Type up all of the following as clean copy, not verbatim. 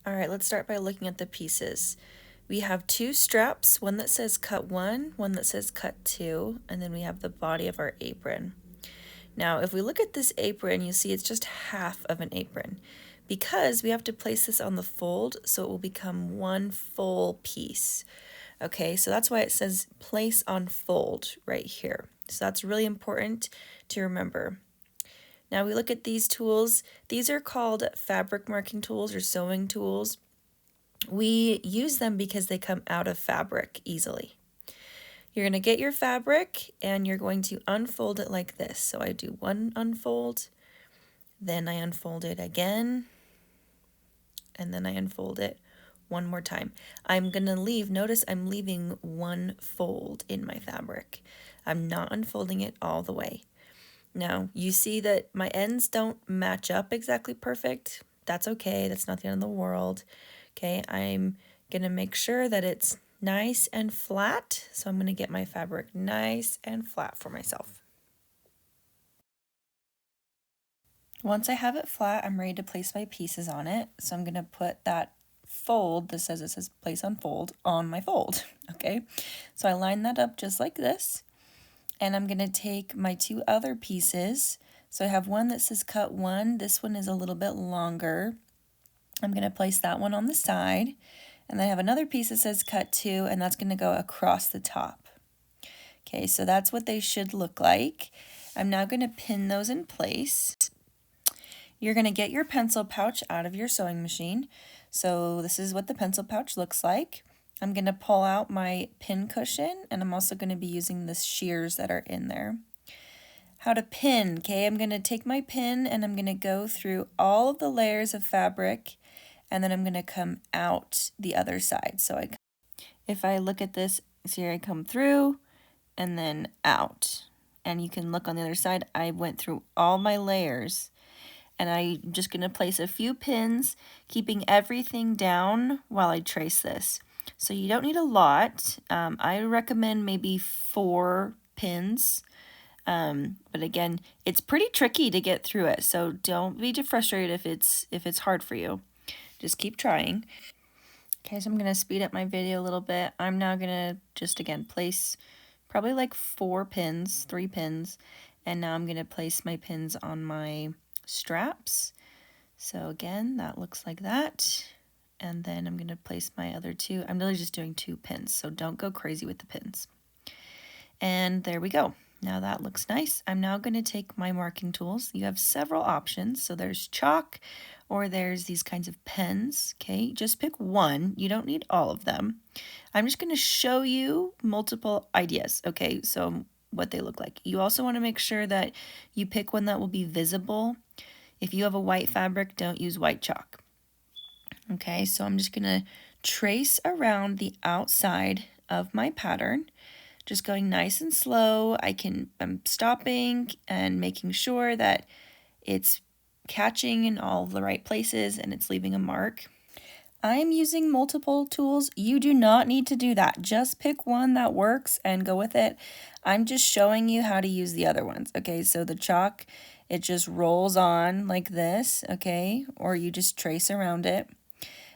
All right, let's start by looking at the pieces. We have two straps, one that says cut 1, one that says cut 2, and then we have the body of our apron. Now, if we look at this apron, you see it's just half of an apron because we have to place this on the fold so it will become one full piece. Okay, so that's why it says place on fold right here. So that's really important to remember. Now we look at these tools. These are called fabric marking tools or sewing tools. We use them because they come out of fabric easily. You're going to get your fabric and you're going to unfold it like this. So I do one unfold, then I unfold it again, and then I unfold it one more time. I'm going to leave, notice I'm leaving one fold in my fabric. I'm not unfolding it all the way. Now, you see that my ends don't match up exactly perfect. That's okay. That's not the end of the world. Okay, I'm going to make sure that it's nice and flat. So I'm going to get my fabric nice and flat for myself. Once I have it flat, I'm ready to place my pieces on it. So I'm going to put that fold, it says place on fold, on my fold. Okay, so I line that up just like this. And I'm going to take my two other pieces. So I have one that says cut 1. This one is a little bit longer. I'm going to place that one on the side. And then I have another piece that says cut 2, and that's going to go across the top. Okay, so that's what they should look like. I'm now going to pin those in place. You're going to get your pencil pouch out of your sewing machine. So this is what the pencil pouch looks like. I'm going to pull out my pin cushion, and I'm also going to be using the shears that are in there. How to pin, okay? I'm going to take my pin and I'm going to go through all of the layers of fabric, and then I'm going to come out the other side. So if I look at this, see here I come through and then out. And you can look on the other side, I went through all my layers. And I'm just going to place a few pins, keeping everything down while I trace this. So you don't need a lot. I recommend maybe 4 pins. But again, it's pretty tricky to get through it. So don't be too frustrated if it's hard for you. Just keep trying. Okay, so I'm going to speed up my video a little bit. I'm now going to just, again, place probably like 4 pins, 3 pins. And now I'm going to place my pins on my straps. So again, that looks like that. And then I'm going to place my other 2. I'm really just doing 2 pins, so don't go crazy with the pins. And there we go. Now that looks nice. I'm now going to take my marking tools. You have several options. So there's chalk, or there's these kinds of pens. Okay, just pick one. You don't need all of them. I'm just going to show you multiple ideas. Okay, so what they look like. You also want to make sure that you pick one that will be visible. If you have a white fabric, don't use white chalk. Okay, so I'm just going to trace around the outside of my pattern, just going nice and slow. I'm stopping and making sure that it's catching in all the right places and it's leaving a mark. I'm using multiple tools. You do not need to do that. Just pick one that works and go with it. I'm just showing you how to use the other ones. Okay, so the chalk, it just rolls on like this, okay? Or you just trace around it.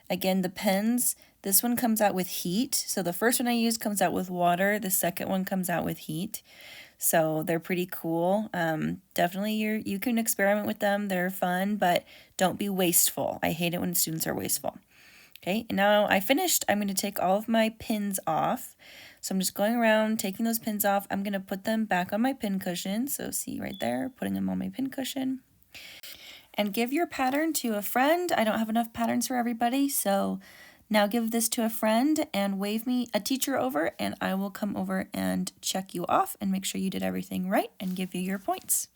Again, the pens, this one comes out with heat. So the first one I used comes out with water. The second one comes out with heat. So they're pretty cool. Definitely you can experiment with them. They're fun, but don't be wasteful. I hate it when students are wasteful. Okay, and now I finished. I'm going to take all of my pins off. So I'm just going around taking those pins off. I'm going to put them back on my pin cushion. So see right there, putting them on my pin cushion. And give your pattern to a friend. I don't have enough patterns for everybody, so now give this to a friend and wave me a teacher over, and I will come over and check you off and make sure you did everything right and give you your points.